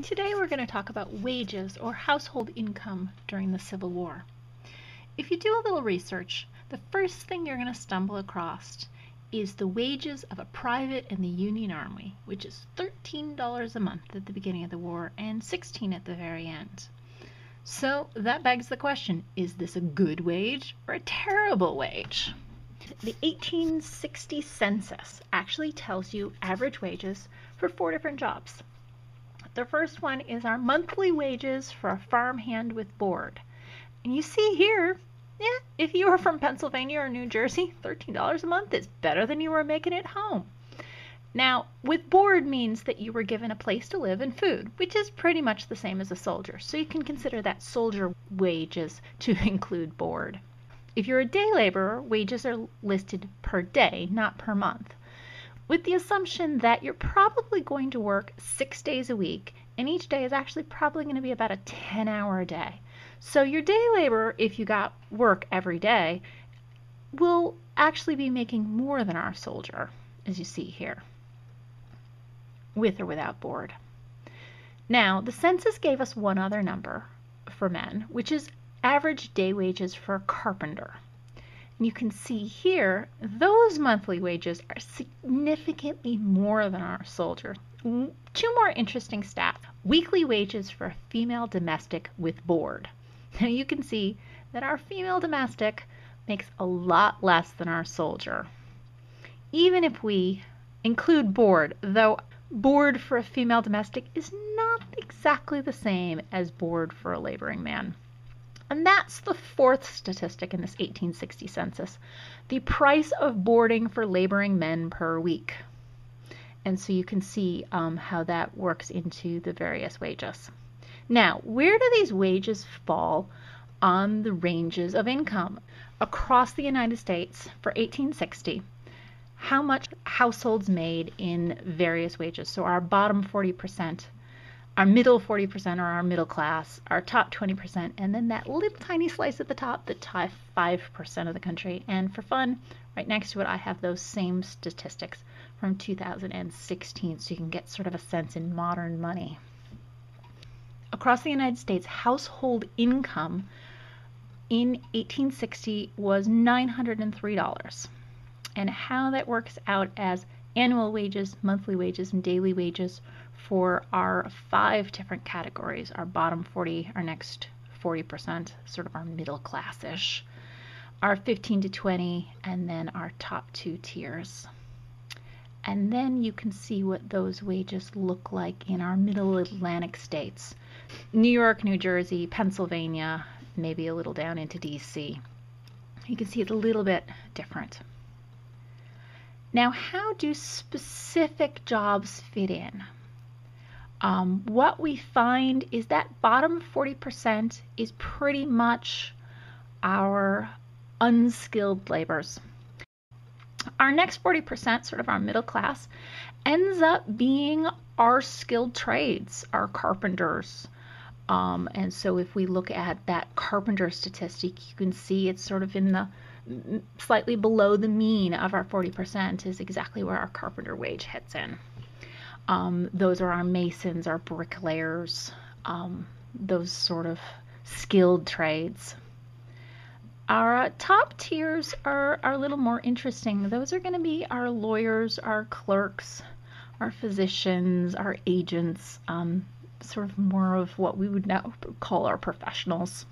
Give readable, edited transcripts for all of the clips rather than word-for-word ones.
Today we're going to talk about wages or household income during the Civil War. If you do a little research, the first thing you're going to stumble across is the wages of a private in the Union Army, which is $13 a month at the beginning of the war and $16 at the very end. So that begs the question, is this a good wage or a terrible wage? The 1860 census actually tells you average wages for 4 different jobs. The first one is our monthly wages for a farmhand with board. And you see here, if you were from Pennsylvania or New Jersey, $13 a month is better than you were making at home. Now, with board means that you were given a place to live and food, which is pretty much the same as a soldier. So you can consider that soldier wages to include board. If you're a day laborer, wages are listed per day, not per month, with the assumption that you're probably going to work 6 days a week, and each day is actually probably going to be about a 10-hour day. So your day laborer, if you got work every day, will actually be making more than our soldier, as you see here, with or without board. Now, the census gave us one other number for men, which is average day wages for a carpenter. You can see here, those monthly wages are significantly more than our soldier. 2 more interesting stats. Weekly wages for a female domestic with board. Now you can see that our female domestic makes a lot less than our soldier. Even if we include board, though board for a female domestic is not exactly the same as board for a laboring man. And that's the 4th statistic in this 1860 census, the price of boarding for laboring men per week. And so you can see how that works into the various wages. Now, where do these wages fall on the ranges of income? Across the United States for 1860, how much households made in various wages? So our bottom 40%, our middle 40% are our middle class, our top 20%, and then that little tiny slice at the top, the top 5% of the country. And for fun, right next to it, I have those same statistics from 2016, so you can get sort of a sense in modern money. Across the United States, household income in 1860 was $903. And how that works out as annual wages, monthly wages, and daily wages for our 5 different categories, our bottom 40, our next 40%, sort of our middle class-ish, our 15 to 20, and then our top 2 tiers. And then you can see what those wages look like in our middle Atlantic states. New York, New Jersey, Pennsylvania, maybe a little down into DC. You can see it's a little bit different. Now, how do specific jobs fit in? What we find is that bottom 40% is pretty much our unskilled laborers. Our next 40%, sort of our middle class, ends up being our skilled trades, our carpenters. And so if we look at that carpenter statistic, you can see it's sort of in the slightly below the mean of our 40% is exactly where our carpenter wage hits in. Those are our masons, our bricklayers, those sort of skilled trades. Our top tiers are a little more interesting. Those are going to be our lawyers, our clerks, our physicians, our agents, sort of more of what we would now call our professionals,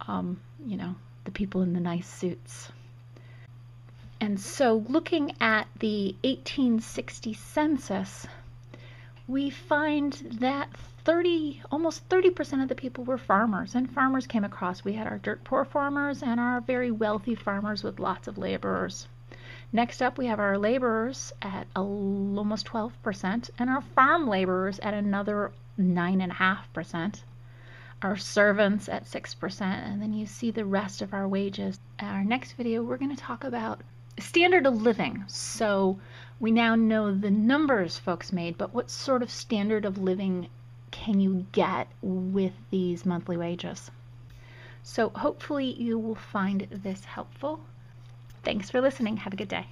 you know, the people in the nice suits. And so looking at the 1860 census, we find that almost 30% of the people were farmers, and farmers came across. We had our dirt poor farmers and our very wealthy farmers with lots of laborers. Next up, we have our laborers at almost 12%, and our farm laborers at another 9.5%. Our servants at 6%, and then you see the rest of our wages. In our next video, we're going to talk about standard of living. So we now know the numbers folks made, but what sort of standard of living can you get with these monthly wages? So hopefully you will find this helpful. Thanks for listening. Have a good day.